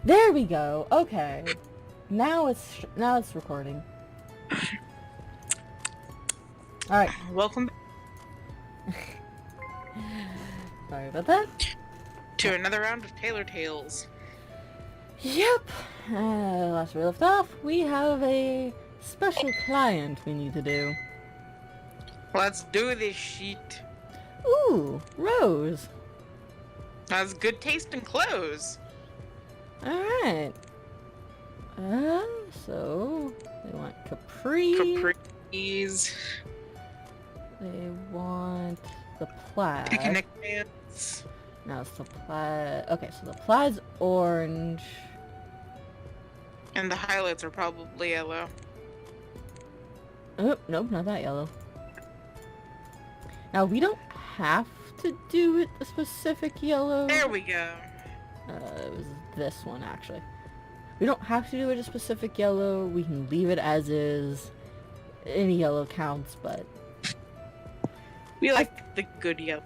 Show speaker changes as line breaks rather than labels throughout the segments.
There we go. Okay. Now it's recording. All right.
Welcome
Sorry about that.
to another round of Tailor Tales.
Yep. Last we left off, we have a special client we need to do.
Let's do this shit.
Ooh, Rose.
Has good taste in clothes.
All right. So they want capri.
Capris.
They want the plaid.
Picnic pants.
Now it's the plaid. Okay, so the plaid's orange.
And the highlights are probably yellow.
Oh, nope, not that yellow. Now, we don't have to do it a specific yellow.
There we go.
It was this one, actually. We don't have to do it a specific yellow. We can leave it as is. Any yellow counts, but...
We like the good yellow.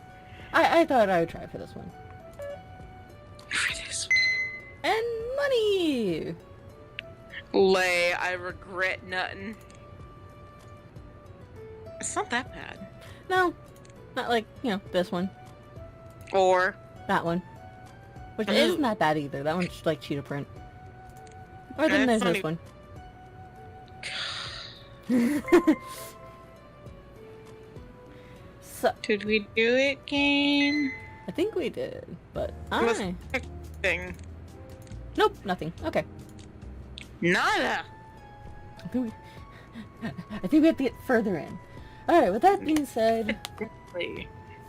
I thought I would try for this one.
For this
And money!
Lay, I regret nothing. It's not that bad.
No, not like, this one.
Or
That one. Which isn't that bad either. That one's like cheetah print. Or then there's this one. So,
did we do it, game?
I think we did, but
What's the thing?
Nope, nothing. Okay.
Nada.
I think we have to get further in. Alright, with that being said,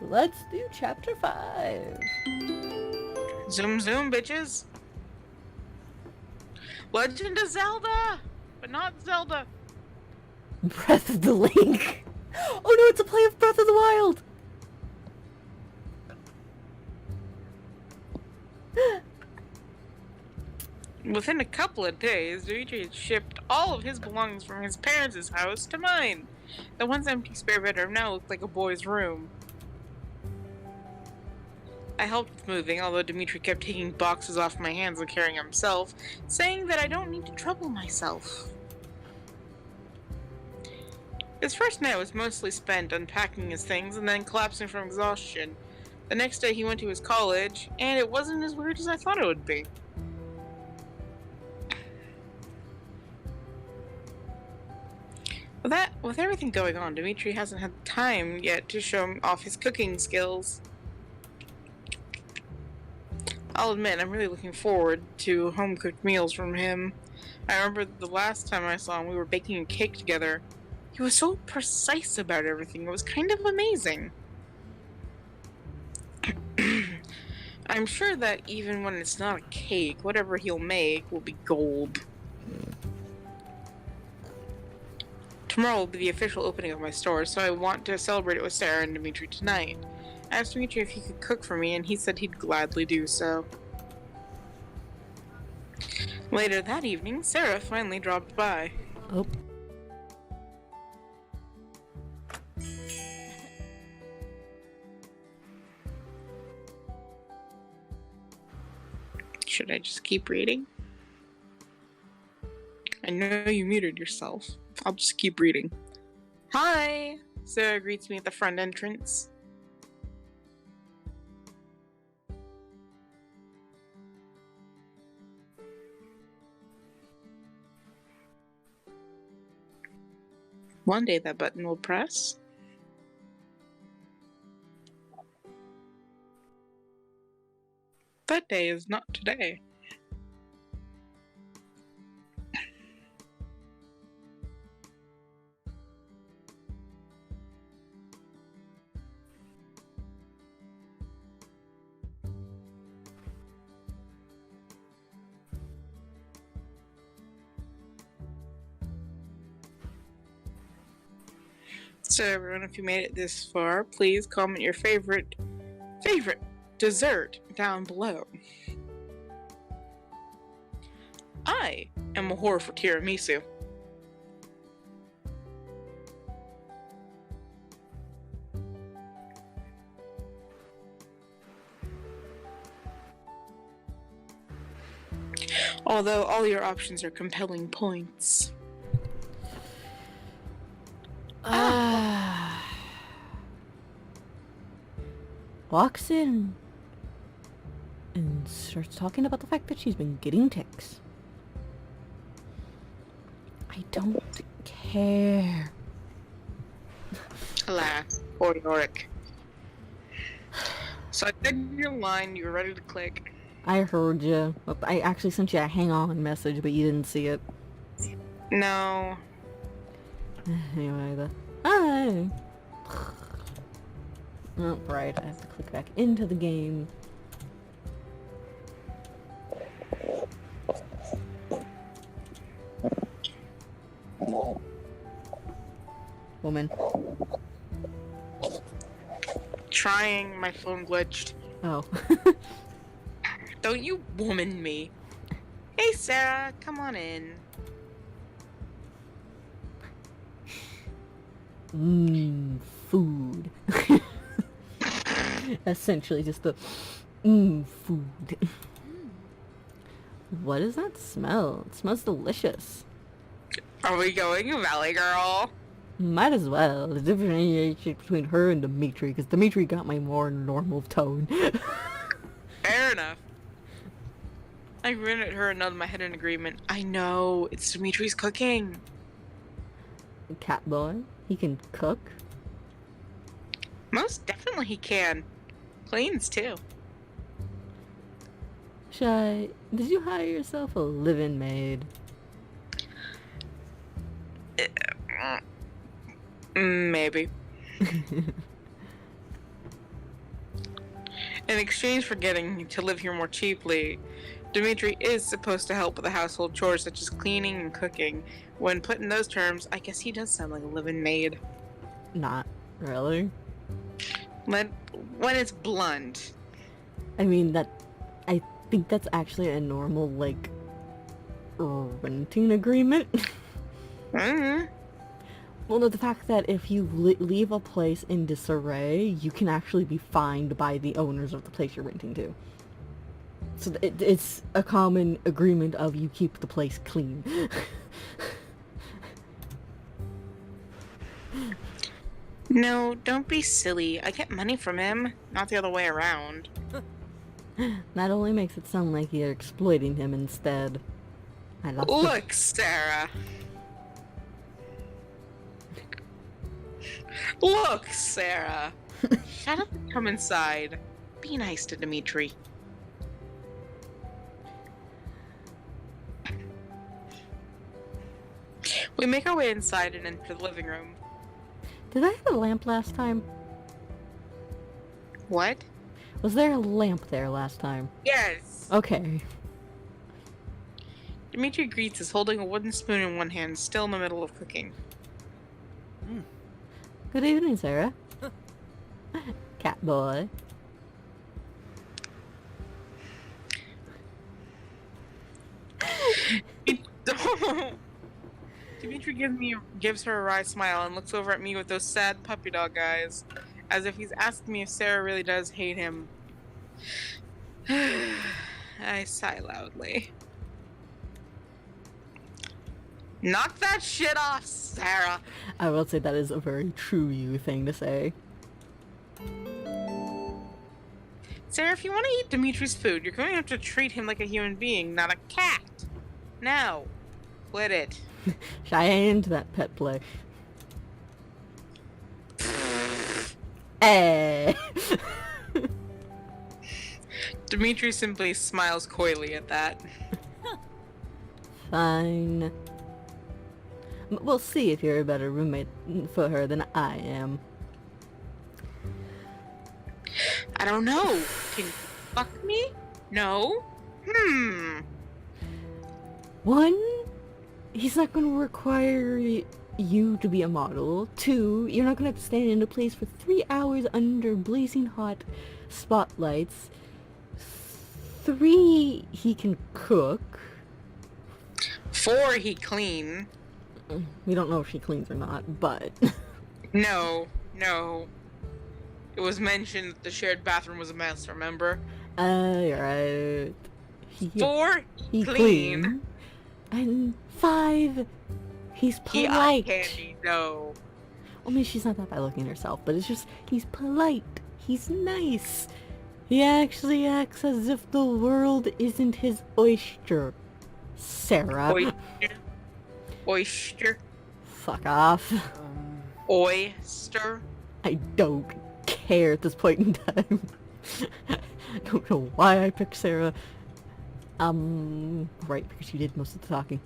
let's do chapter 5.
Zoom zoom, bitches. Legend of Zelda! But not Zelda.
Breath of the Link. Oh no, it's a play of Breath of the Wild!
Within a couple of days, Dimitri had shipped all of his belongings from his parents' house to mine. The once empty spare bedroom now looked like a boy's room. I helped with moving, although Dimitri kept taking boxes off my hands and carrying himself, saying that I don't need to trouble myself. His first night was mostly spent unpacking his things and then collapsing from exhaustion. The next day he went to his college, and it wasn't as weird as I thought it would be. With everything going on, Dimitri hasn't had time yet to show off his cooking skills. I'll admit, I'm really looking forward to home-cooked meals from him. I remember the last time I saw him, we were baking a cake together. He was so precise about everything, it was kind of amazing. I'm sure that even when it's not a cake, whatever he'll make will be gold. Tomorrow will be the official opening of my store, so I want to celebrate it with Sarah and Dimitri tonight. I asked Dimitri if he could cook for me, and he said he'd gladly do so. Later that evening, Sarah finally dropped by.
Oh.
Should I just keep reading? I know you muted yourself. I'll just keep reading. Hi! Sarah greets me at the front entrance. One day that button will press. That day is not today. So everyone, if you made it this far, please comment your favorite dessert down below. I am a whore for tiramisu. Although all your options are compelling points.
Walks in and starts talking about the fact that she's been getting ticks. I don't care.
Alas, poor Yorick. So I did your line, you were ready to click.
I heard you. I actually sent you a hang on message, but you didn't see it.
No.
Anyway, hi. Oh, right, I have to click back into the game. Woman.
Trying, my phone glitched.
Oh.
Don't you woman me. Hey Sarah, come on in.
Food. Essentially just the food. What does that smell? It smells delicious.
Are we going Valley Girl?
Might as well. The differentiation between her and Dimitri, because Dimitri got my more normal tone.
Fair enough. I grinned at her and nodded my head in agreement. I know, it's Dimitri's cooking.
Cat boy, he can cook.
Most definitely he can. Cleans too.
Shy, did you hire yourself a live-in maid?
Maybe. In exchange for getting to live here more cheaply, Dimitri is supposed to help with the household chores such as cleaning and cooking. When put in those terms, I guess he does sound like a live-in maid.
Not really.
When it's blunt.
I mean, I think that's actually a normal, like, renting agreement.
Mm-hmm.
Well, no, the fact that if you leave a place in disarray, you can actually be fined by the owners of the place you're renting to. So it's a common agreement of you keep the place clean.
No, don't be silly. I get money from him, not the other way around.
That only makes it sound like you're exploiting him instead.
Look, Sarah. Look, Sarah. Shut up and come inside. Be nice to Dimitri. We make our way inside and into the living room.
Did I have a lamp last time?
What?
Was there a lamp there last time?
Yes.
Okay.
Dimitri greets us holding a wooden spoon in one hand, still in the middle of cooking.
Good evening, Sarah. Cat boy.
Dimitri gives her a wry smile and looks over at me with those sad puppy dog eyes, as if he's asking me if Sarah really does hate him. I sigh loudly. Knock that shit off, Sarah!
I will say that is a very true you thing to say.
Sarah, if you want to eat Dimitri's food, you're going to have to treat him like a human being, not a cat. Now, quit it.
Shy into that pet play. Hey.
Dimitri simply smiles coyly at that.
Fine. We'll see if you're a better roommate for her than I am.
I don't know. Can you fuck me? No?
One, he's not going to require you to be a model. Two, you're not going to have to stand in a place for 3 hours under blazing hot spotlights. 3, he can cook.
4, he clean.
We don't know if she cleans or not, but...
No. It was mentioned that the shared bathroom was a mess, remember?
You're right. Yeah.
4,
He
clean.
And 5, he's
He eye
polite.
candy, no.
I mean, she's not that bad looking herself, but it's just, he's polite. He's nice. He actually acts as if the world isn't his oyster. Sarah.
Oyster. Oyster.
Fuck off.
Oyster.
I don't care at this point in time. I don't know why I picked Sarah. Right, because you did most of the talking.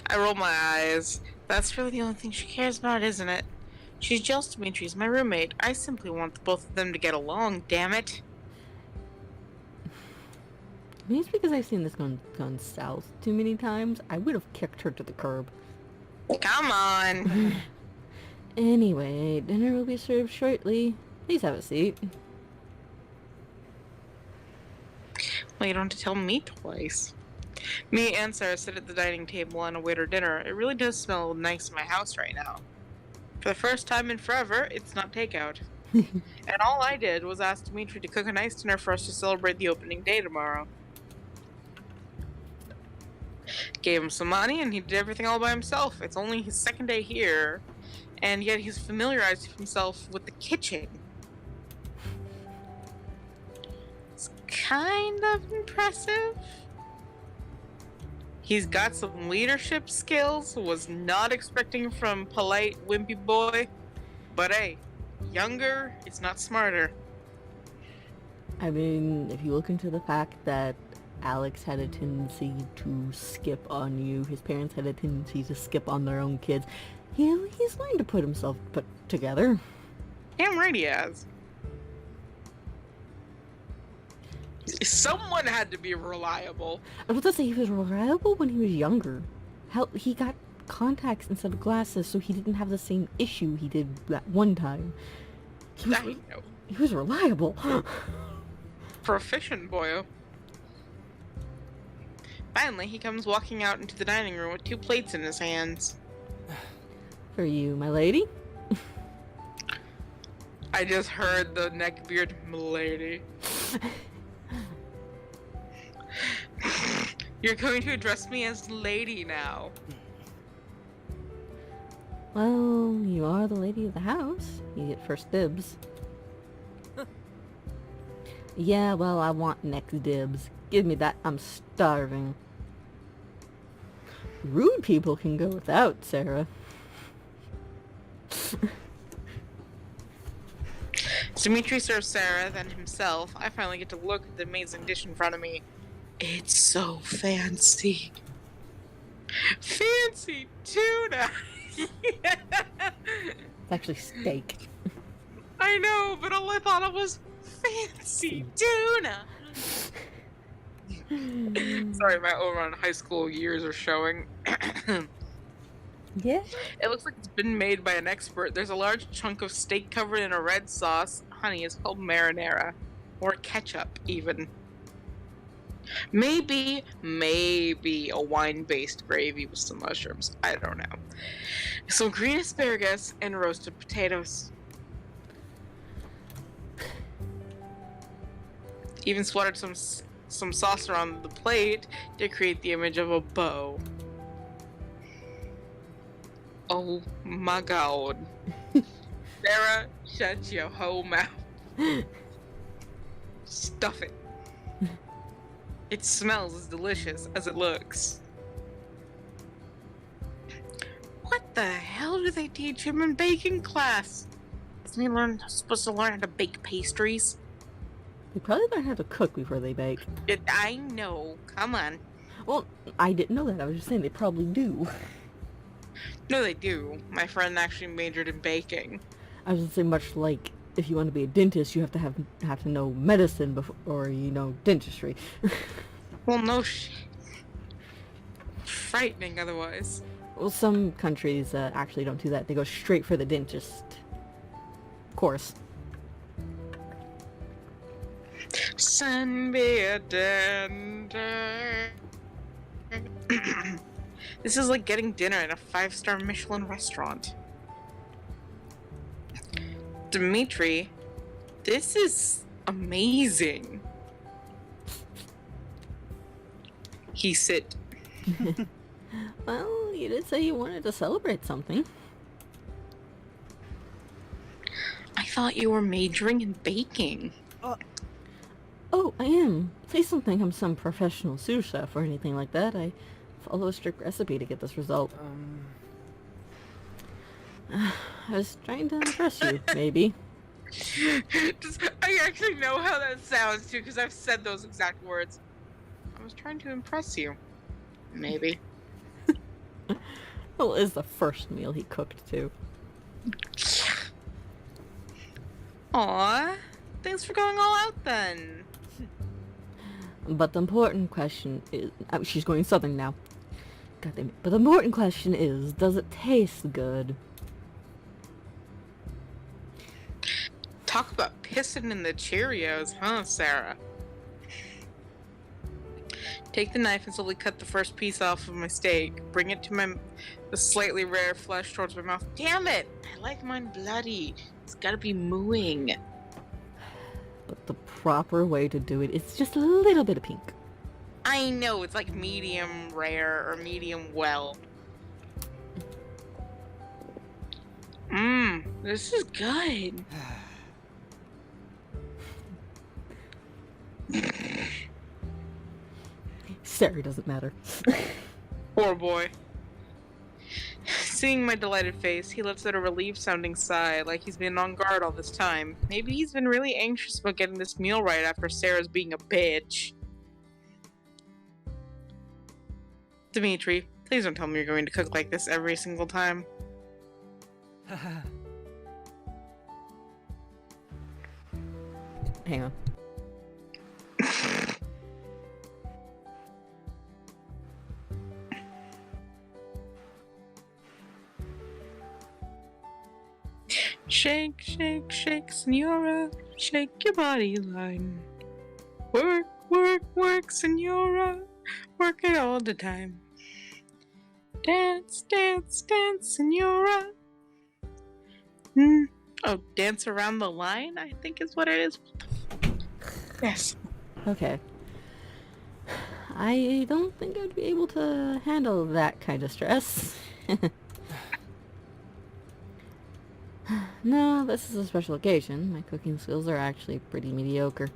I roll my eyes. That's really the only thing she cares about, isn't it? She's jealous Dimitri's my roommate. I simply want the both of them to get along, damn it.
Maybe it's because I've seen this gone south too many times. I would have kicked her to the curb.
Come on.
Anyway, dinner will be served shortly. Please have a seat.
Well, you don't have to tell me twice. Me and Sarah sit at the dining table and await our dinner. It really does smell nice in my house right now. For the first time in forever, it's not takeout. And all I did was ask Dimitri to cook a nice dinner for us to celebrate the opening day tomorrow. Gave him some money and he did everything all by himself. It's only his second day here, and yet he's familiarized himself with the kitchen. It's kind of impressive. He's got some leadership skills, was not expecting from polite, wimpy boy. But hey, younger is not smarter.
I mean, if you look into the fact that Alex had a tendency to skip on you, his parents had a tendency to skip on their own kids, he's learned to put himself together.
Damn right he has. Someone had to be reliable.
I was about to say he was reliable when he was younger. Hell, he got contacts instead of glasses, so he didn't have the same issue he did that one time. He was reliable.
Proficient, boyo. Finally, he comes walking out into the dining room with 2 plates in his hands.
For you, my lady.
I just heard the neckbeard, milady. You're going to address me as lady now.
Well, you are the lady of the house. You get first dibs. Yeah, well, I want next dibs. Give me that. I'm starving. Rude people can go without, Sarah.
Dimitri serves Sarah, then himself. I finally get to look at the amazing dish in front of me. It's so fancy. Fancy tuna!
It's actually steak.
I know, but all I thought of was fancy tuna! Sorry, my overrun high school years are showing.
Yeah?
It looks like it's been made by an expert. There's a large chunk of steak covered in a red sauce. Honey, it's called marinara. Or ketchup, even. Maybe a wine-based gravy with some mushrooms. I don't know. Some green asparagus and roasted potatoes. Even splattered some sauce around the plate to create the image of a bow. Oh my god. Sarah, shut your whole mouth. Stuff it. It smells as delicious as it looks. What the hell do they teach him in baking class? Isn't he supposed to learn how to bake pastries?
They probably learn how to cook before they bake.
I know. Come on.
Well, I didn't know that. I was just saying they probably do.
No, they do. My friend actually majored in baking.
I was gonna say, much like if you want to be a dentist, you have to know medicine before, or dentistry.
Well, no shit. Frightening otherwise.
Well, some countries actually don't do that. They go straight for the dentist course.
Send me a dentist. This is like getting dinner at a 5-star Michelin restaurant. Dimitri, this is amazing. He sit.
Well, you did say you wanted to celebrate something.
I thought you were majoring in baking.
Oh, I am. Please don't think I'm some professional sous chef or anything like that. I follow a strict recipe to get this result. I was trying to impress you, maybe.
I actually know how that sounds too, because I've said those exact words. I was trying to impress you. Maybe.
Well, it is the first meal he cooked, too.
Aw, thanks for going all out then.
But the important question is... she's going southern now. God damn it. But the important question is, does it taste good?
Talk about pissing in the Cheerios, huh, Sarah? Take the knife and slowly cut the first piece off of my steak. Bring it to the slightly rare flesh towards my mouth. Damn it! I like mine bloody. It's gotta be mooing.
But the proper way to do it is just a little bit of pink.
I know, it's like medium rare or medium well. This is good.
Sarah doesn't matter.
Poor boy. Seeing my delighted face, he lets out a relieved-sounding sigh, like he's been on guard all this time. Maybe he's been really anxious about getting this meal right after Sarah's being a bitch. Dimitri, please don't tell me you're going to cook like this every single time.
Hang on.
Shake, shake, shake, senora, shake your body line. Work, work, work, senora, work it all the time. Dance, dance, dance, senora. Oh, dance around the line, I think is what it is. Yes.
Okay. I don't think I'd be able to handle that kind of stress. No, this is a special occasion. My cooking skills are actually pretty mediocre.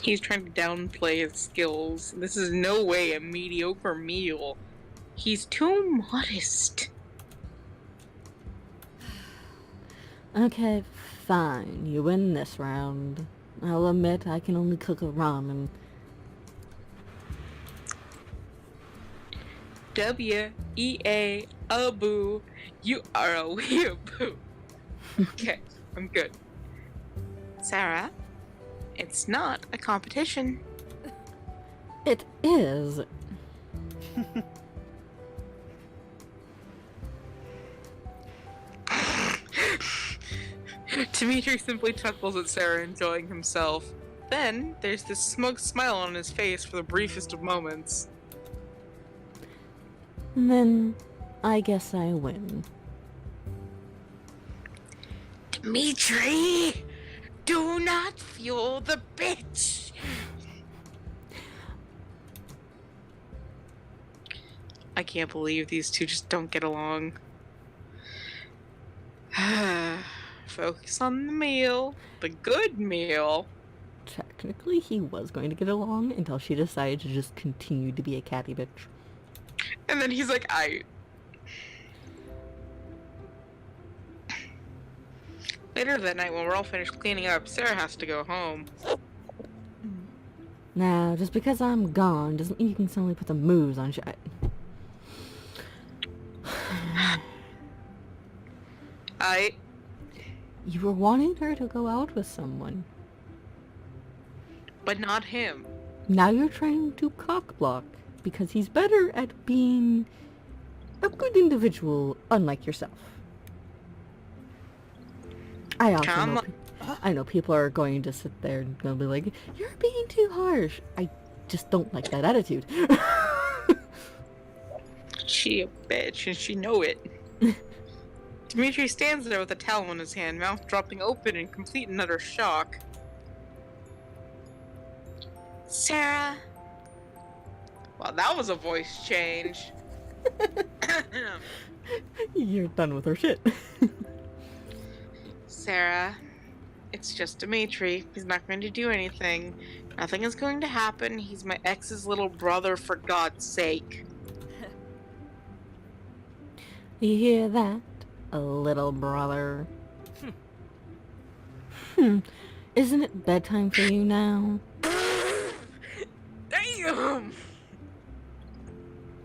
He's trying to downplay his skills. This is no way a mediocre meal. He's too modest.
Okay, fine. You win this round. I'll admit I can only cook a ramen.
W-E-A, a boo. You are a weeaboo. Okay, I'm good. Sarah, it's not a competition.
It is.
Dimitri simply chuckles at Sarah, enjoying himself. Then, there's this smug smile on his face for the briefest of moments.
Then, I guess I win.
Dimitri! Do not fuel the bitch! I can't believe these two just don't get along. Focus on the meal. The good meal.
Technically, he was going to get along until she decided to just continue to be a catty bitch.
And then he's like, Later that night, when we're all finished cleaning up, Sarah has to go home.
Now, just because I'm gone doesn't mean you can suddenly put the moves on shit. You were wanting her to go out with someone.
But not him.
Now you're trying to cockblock because he's better at being a good individual, unlike yourself. I know people are going to sit there and gonna be like, "You're being too harsh." I just don't like that attitude.
She a bitch, and she know it. Dimitri stands there with a towel in his hand, mouth dropping open in complete and utter shock. Sarah, Well, that was a voice change.
You're done with her shit.
Sarah, it's just Dimitri. He's not going to do anything. Nothing is going to happen. He's my ex's little brother, for God's sake.
You hear that, little brother? Isn't it bedtime for you now?
Damn!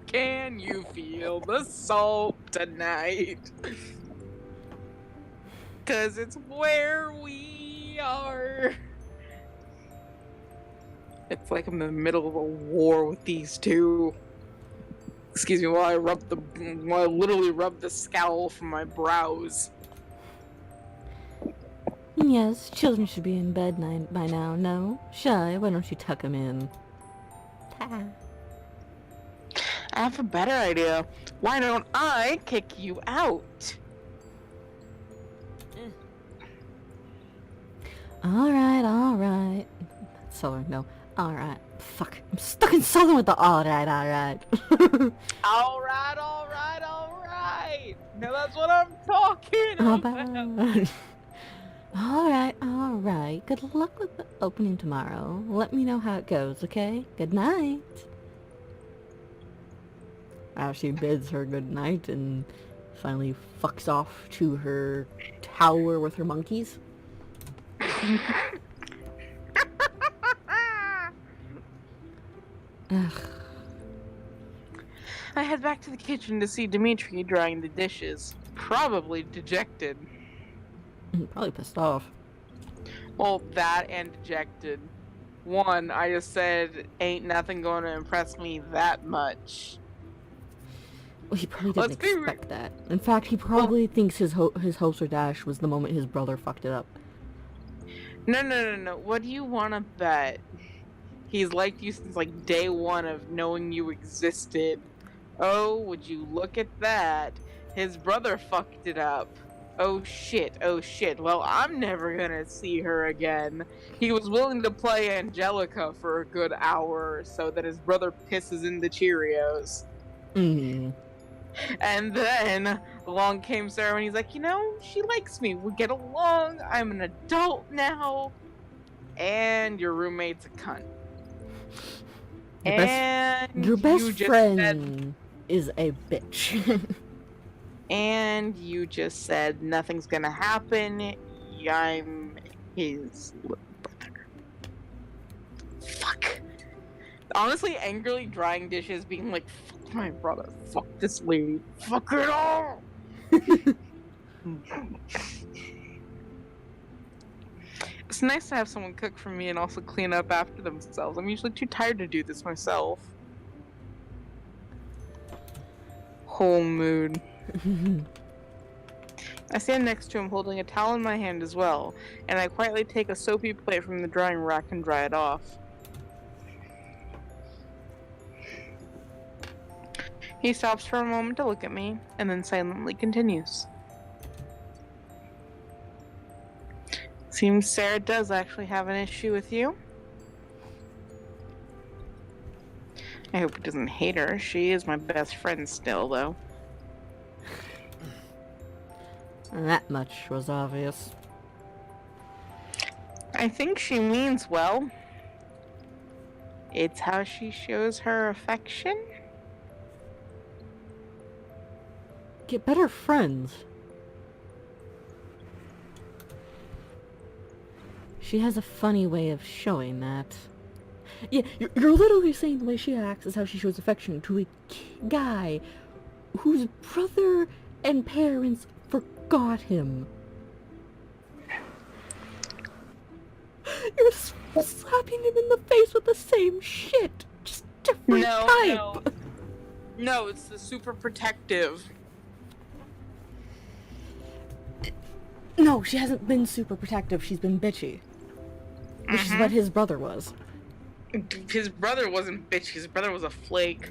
Can you feel the salt tonight? 'Cause it's where we are. It's like I'm in the middle of a war with these two. Excuse me while I literally rub the scowl from my brows.
Yes, children should be in bed by now, no? Shy, why don't you tuck them in? Ta.
I have a better idea. Why don't I kick you out?
Alright. Southern, no. Alright. Fuck. I'm stuck in Southern with the alright.
Alright. Now that's what I'm talking about.
Alright. Good luck with the opening tomorrow. Let me know how it goes, okay? Good night. She bids her good night and finally fucks off to her tower with her monkeys. Ugh.
I head back to the kitchen to see Dimitri drying the dishes. Probably dejected.
Probably pissed off.
Well, that and dejected. One, I just said, ain't nothing going to impress me that much.
Well, he probably didn't expect that. In fact, he probably thinks his hopes or dash was the moment his brother fucked it up.
No. What do you want to bet? He's liked you since like day one of knowing you existed. Oh, would you look at that? His brother fucked it up. Oh shit. Well, I'm never gonna see her again. He was willing to play Angelica for a good hour so that his brother pisses in the Cheerios. And then along came Sarah and he's like, she likes me. We get along. I'm an adult now. And your roommate's a cunt.
Your best friend is a bitch.
And you just said nothing's gonna happen. I'm his little brother. Fuck. Honestly, angrily drying dishes, being like, fuck my brother, fuck this lady, fuck it all! It's nice to have someone cook for me and also clean up after themselves. I'm usually too tired to do this myself. Whole mood. I stand next to him holding a towel in my hand as well, and I quietly take a soapy plate from the drying rack and dry it off. He stops for a moment to look at me, and then silently continues. Seems Sarah does actually have an issue with you. I hope he doesn't hate her. She is my best friend still, though.
That much was obvious.
I think she means well. It's how she shows her affection.
Get better friends. She has a funny way of showing that. Yeah, you're literally saying the way she acts is how she shows affection to a guy whose brother and parents forgot him. You're slapping him in the face with the same shit, just different type.
No, it's the super protective.
No, she hasn't been super protective. She's been bitchy. Which is what his brother was.
His brother wasn't bitchy. His brother was a flake.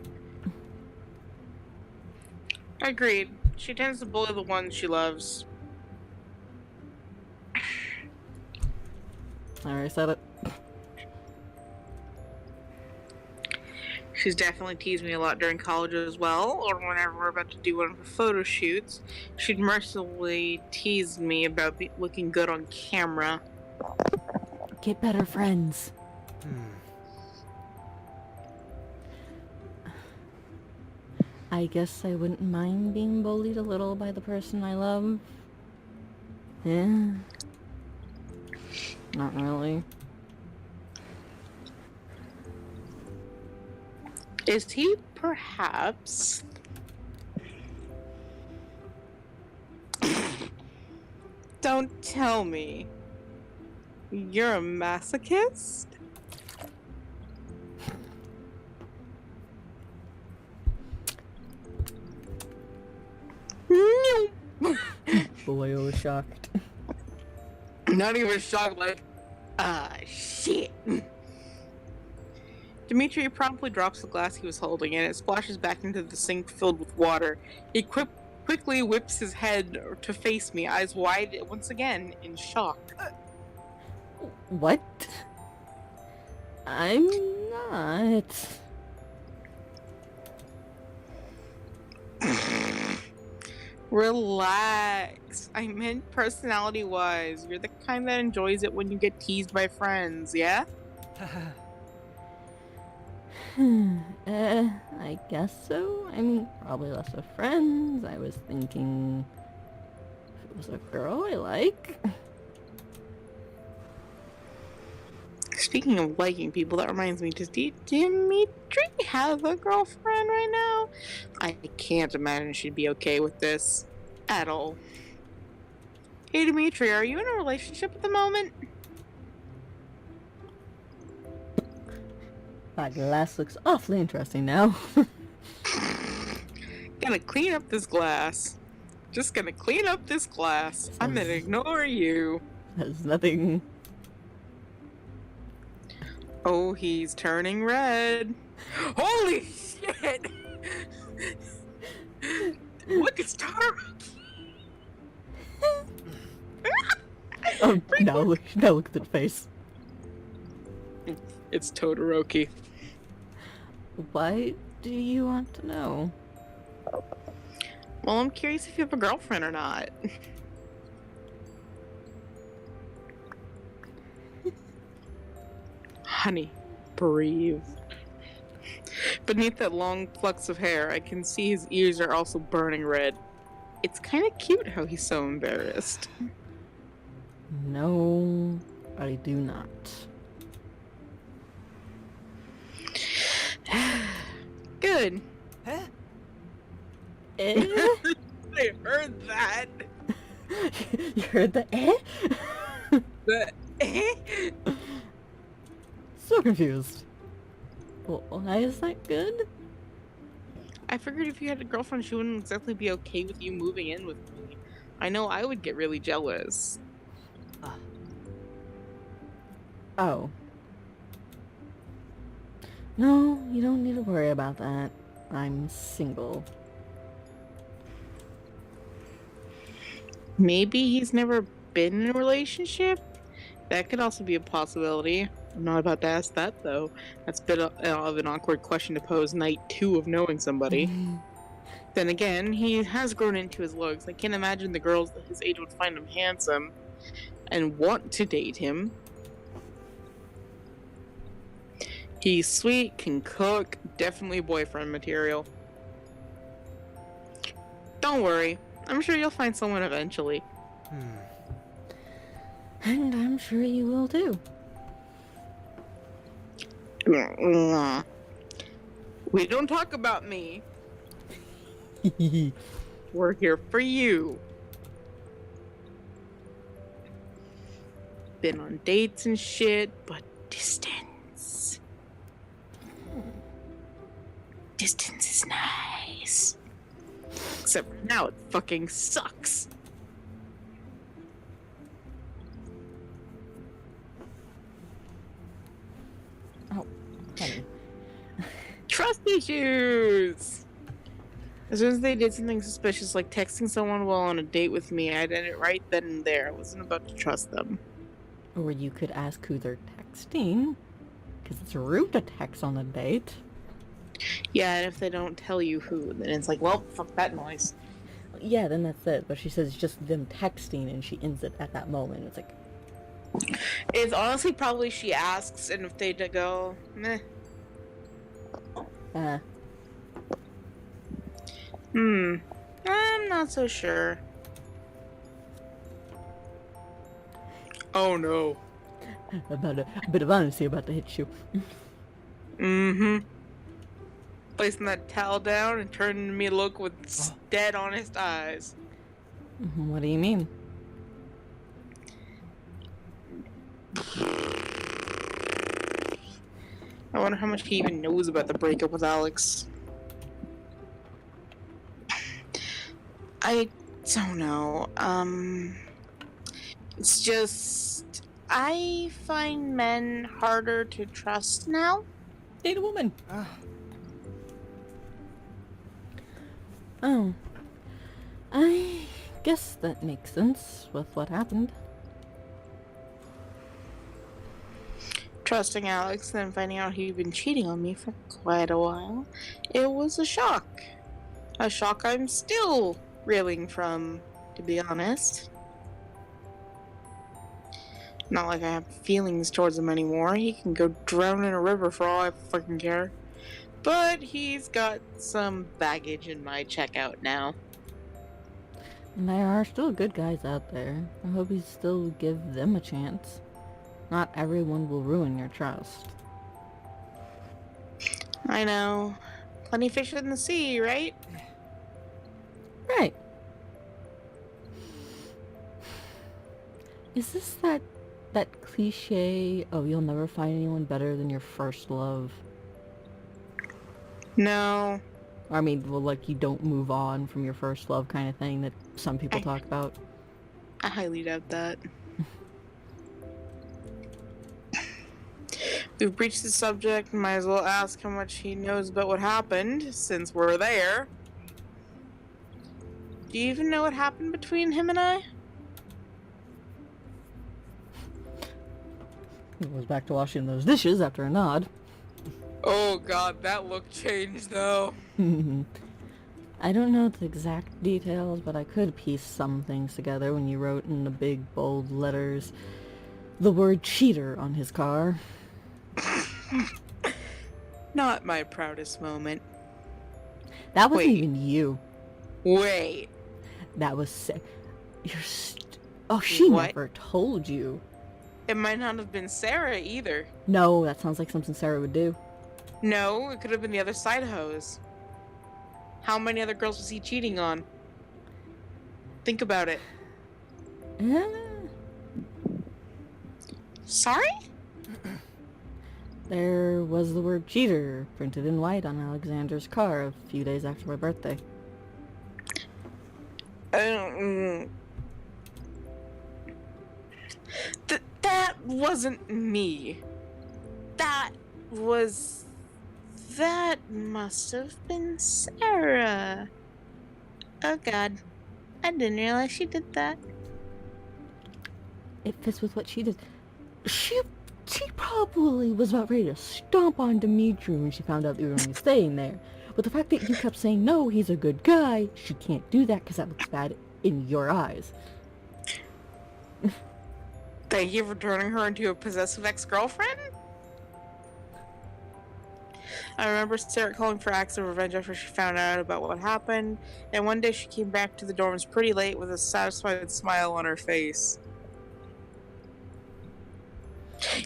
Agreed. She tends to bully the ones she loves.
I already said it.
She's definitely teased me a lot during college as well, or whenever we're about to do one of her photo shoots. She'd mercilessly tease me about looking good on camera.
Get better friends. I guess I wouldn't mind being bullied a little by the person I love. Yeah. Not really.
Is he perhaps... Don't tell me. You're a masochist? No.
Boy, I was shocked.
Not even shocked, like, shit. Dimitri promptly drops the glass he was holding, and it splashes back into the sink filled with water. He quickly whips his head to face me, eyes wide once again, in shock.
What? I'm not.
Relax. I meant personality-wise. You're the kind that enjoys it when you get teased by friends, yeah?
I guess so. I mean, probably less of friends. I was thinking if it was a girl I like.
Speaking of liking people, that reminds me, does Dimitri have a girlfriend right now? I can't imagine she'd be okay with this. At all. Hey Dimitri, are you in a relationship at the moment?
That glass looks awfully interesting now.
Gonna clean up this glass. Just gonna clean up this glass. I'm gonna ignore you.
There's nothing.
Oh, he's turning red. Holy shit! Look, it's Todoroki!
Oh, now look at the face.
It's Todoroki.
Why do you want to know?
Well, I'm curious if you have a girlfriend or not. Honey, breathe. Beneath that long flux of hair, I can see his ears are also burning red. It's kind of cute how he's so embarrassed.
No, I do not.
Good.
Huh?
Eh?
I heard that.
You heard the eh?
The
So confused. Well, why is that good?
I figured if you had a girlfriend, she wouldn't exactly be okay with you moving in with me. I know I would get really jealous.
Oh. No, you don't need to worry about that. I'm single.
Maybe he's never been in a relationship? That could also be a possibility. I'm not about to ask that, though. That's a bit of an awkward question to pose night 2 of knowing somebody. Then again, he has grown into his looks. I can't imagine the girls at his age would find him handsome and want to date him. He's sweet, can cook, definitely boyfriend material. Don't worry, I'm sure you'll find someone eventually.
And I'm sure you will too.
We don't talk about me. We're here for you. Been on dates and shit, but distance. Distance is nice. Except for now it fucking sucks.
Oh, honey.
Trust issues! As soon as they did something suspicious like texting someone while on a date with me, I did it right then and there. I wasn't about to trust them.
Or you could ask who they're texting, because it's rude to text on a date.
Yeah, and if they don't tell you who, then it's like, well, fuck that noise.
Yeah, then that's it. But she says it's just them texting, and she ends it at that moment. It's like,
It's honestly probably she asks, and if they go, meh.
uh,
I'm not so sure. Oh no.
about a bit of honesty about to hit you.
Mm-hmm. Placing that towel down and turning me to look with dead honest eyes.
What do you mean?
I wonder how much he even knows about the breakup with Alex. I don't know. It's just I find men harder to trust now.
Date a woman. Oh. I guess that makes sense with what happened.
Trusting Alex, then finding out he'd been cheating on me for quite a while. It was a shock. A shock I'm still reeling from, to be honest. Not like I have feelings towards him anymore. He can go drown in a river for all I fucking care. But he's got some baggage in my checkout now.
And there are still good guys out there. I hope you still give them a chance. Not everyone will ruin your trust.
I know. Plenty fish in the sea, right?
Right. Is this that cliche, oh, you'll never find anyone better than your first love?
No.
I mean, well, like, you don't move on from your first love kind of thing that some people talk about.
I highly doubt that. We've breached the subject, might as well ask how much he knows about what happened, since we're there. Do you even know what happened between him and I?
He goes back to washing those dishes after a nod.
Oh god, that look changed though.
I don't know the exact details, but I could piece some things together when you wrote in the big bold letters the word cheater on his car.
Not my proudest moment.
That wasn't
Wait.
even you.
Wait.
That was oh, she
What?
never told you.
It might not have been Sarah either.
No, that sounds like something Sarah would do.
No, it could have been the other side hose. How many other girls was he cheating on? Think about it. Sorry?
There was the word cheater printed in white on Alexander's car a few days after my birthday.
That wasn't me. That must have been Sarah. Oh god. I didn't realize she did that.
It fits with what she did. She probably was about ready to stomp on Dimitri when she found out that you were only staying there. But the fact that you kept saying, no, he's a good guy, she can't do that because that looks bad in your eyes.
Thank you for turning her into a possessive ex-girlfriend? I remember Sarah calling for acts of revenge after she found out about what happened, and one day she came back to the dorms pretty late with a satisfied smile on her face.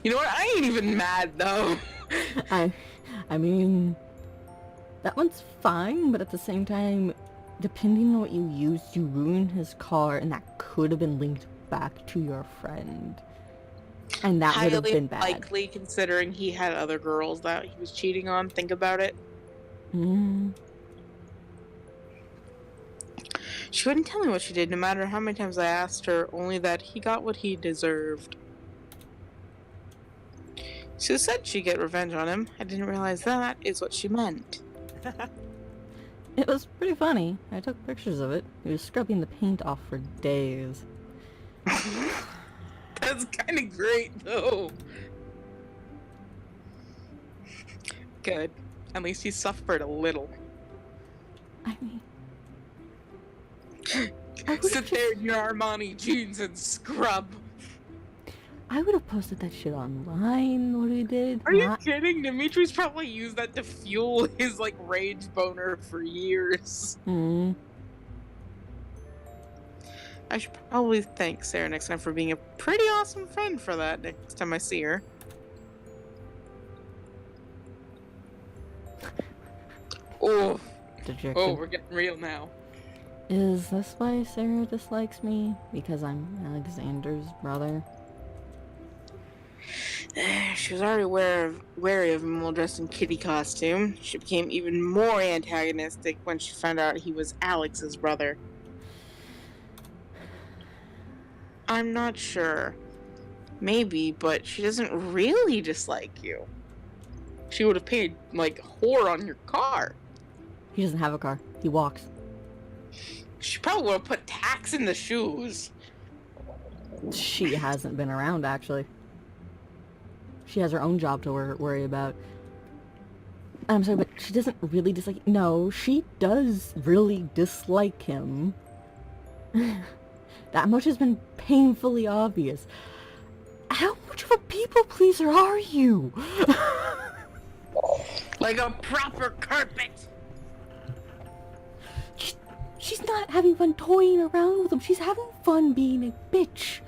You know what? I ain't even mad, though.
I mean, that one's fine, but at the same time, depending on what you used, you ruined his car, and that could have been linked back to your friend. And that would have been bad.
Likely, considering he had other girls that he was cheating on. Think about it. She wouldn't tell me what she did, no matter how many times I asked her, only that he got what he deserved. She said she'd get revenge on him. I didn't realize that is what she meant.
It was pretty funny. I took pictures of it. He was scrubbing the paint off for days.
That's kind of great, though. Good. At least he suffered a little.
I mean, I would
Sit
have
there in your Armani jeans and scrub.
posted that shit online. What he did.
Are you kidding? Dimitri's probably used that to fuel his like rage boner for years.
Hmm.
I should probably thank Sarah next time for being a pretty awesome friend for that next time I see her. Oh,
Dejected.
we're getting real now.
Is this why Sarah dislikes me? Because I'm Alexander's brother?
She was already wary of him while dressed in kitty costume. She became even more antagonistic when she found out he was Alex's brother. I'm not sure. Maybe, but she doesn't really dislike you. She would have paid, like, whore on your car.
He doesn't have a car. He walks.
She probably would have put tax in the shoes.
She hasn't been around, actually. She has her own job to worry about. I'm sorry, but she doesn't really dislike... No, she does really dislike him. That much has been painfully obvious. How much of a people pleaser are you?
Like a proper carpet.
She's not having fun toying around with him. She's having fun being a bitch.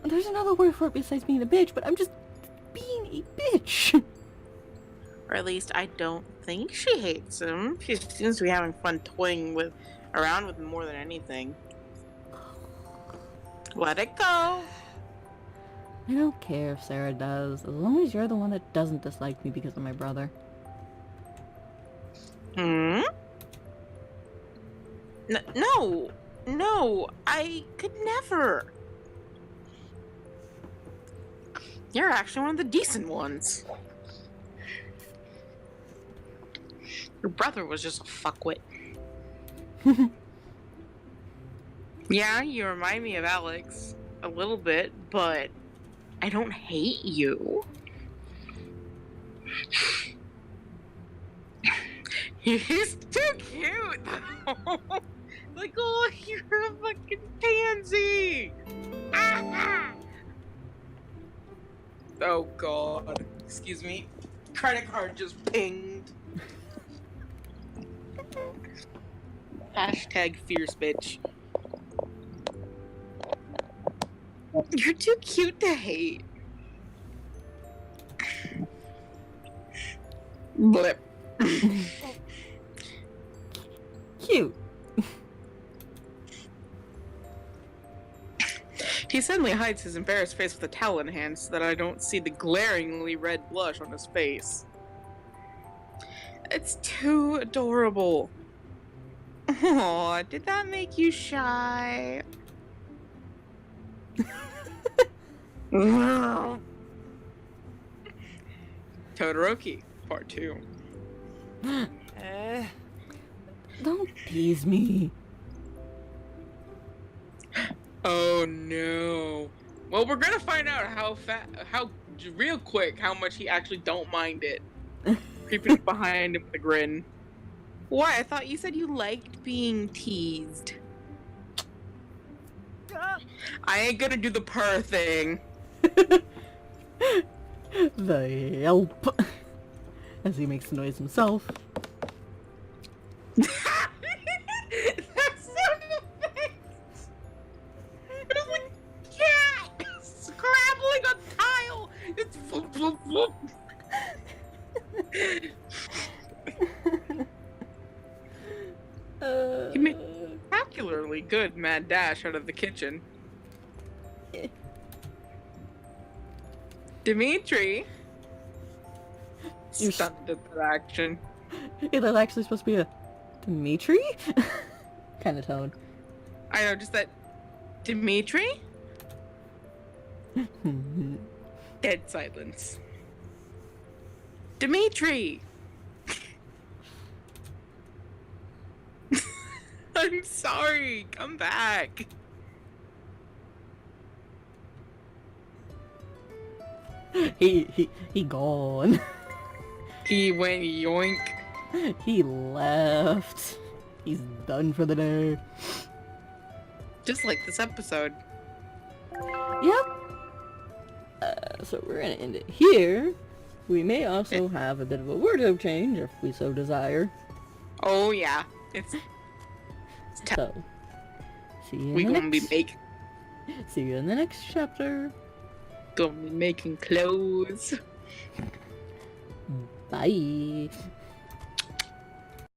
There's another word for it besides being a bitch, but I'm just being a bitch.
Or at least I don't think she hates him. She seems to be having fun toying around with him more than anything. Let it go.
I don't care if Sarah does, as long as you're the one that doesn't dislike me because of my brother.
Hmm? No, I could never. You're actually one of the decent ones. Your brother was just a fuckwit. Yeah, you remind me of Alex a little bit, but I don't hate you. He's too cute, though. Like, oh, you're a fucking pansy. Ah! Oh, God. Excuse me. Credit card just pinged. Hashtag fierce bitch. You're too cute to hate. Blip.
Cute.
He suddenly hides his embarrassed face with a towel in hand so that I don't see the glaringly red blush on his face. It's too adorable. Aw, did that make you shy? Todoroki, Part 2.
Don't tease me.
Oh no. Well, we're gonna find out real quick how much he actually don't mind it. Creeping up behind him with a grin. Why? I thought you said you liked being teased. I ain't gonna do the purr thing.
The yelp. As he makes the noise himself.
That's sound effects! It's like a cat scrabbling on tile! It's floop, floop, floop. He made a spectacularly good mad dash out of the kitchen. Dimitri!
You're
Stunned at that action.
Is that actually supposed to be a Dimitri? kind of tone.
I know, just that. Dimitri? Dead silence. Dimitri! I'm sorry, come back.
he gone.
He went yoink.
He left. He's done for the day.
Just like this episode.
Yep. So we're gonna end it here. We may also have a bit of a wardrobe change if we so desire.
Oh yeah. It's
So, see you
we
in the
gonna be
next... See you in the next chapter.
gonna be making clothes.
Bye.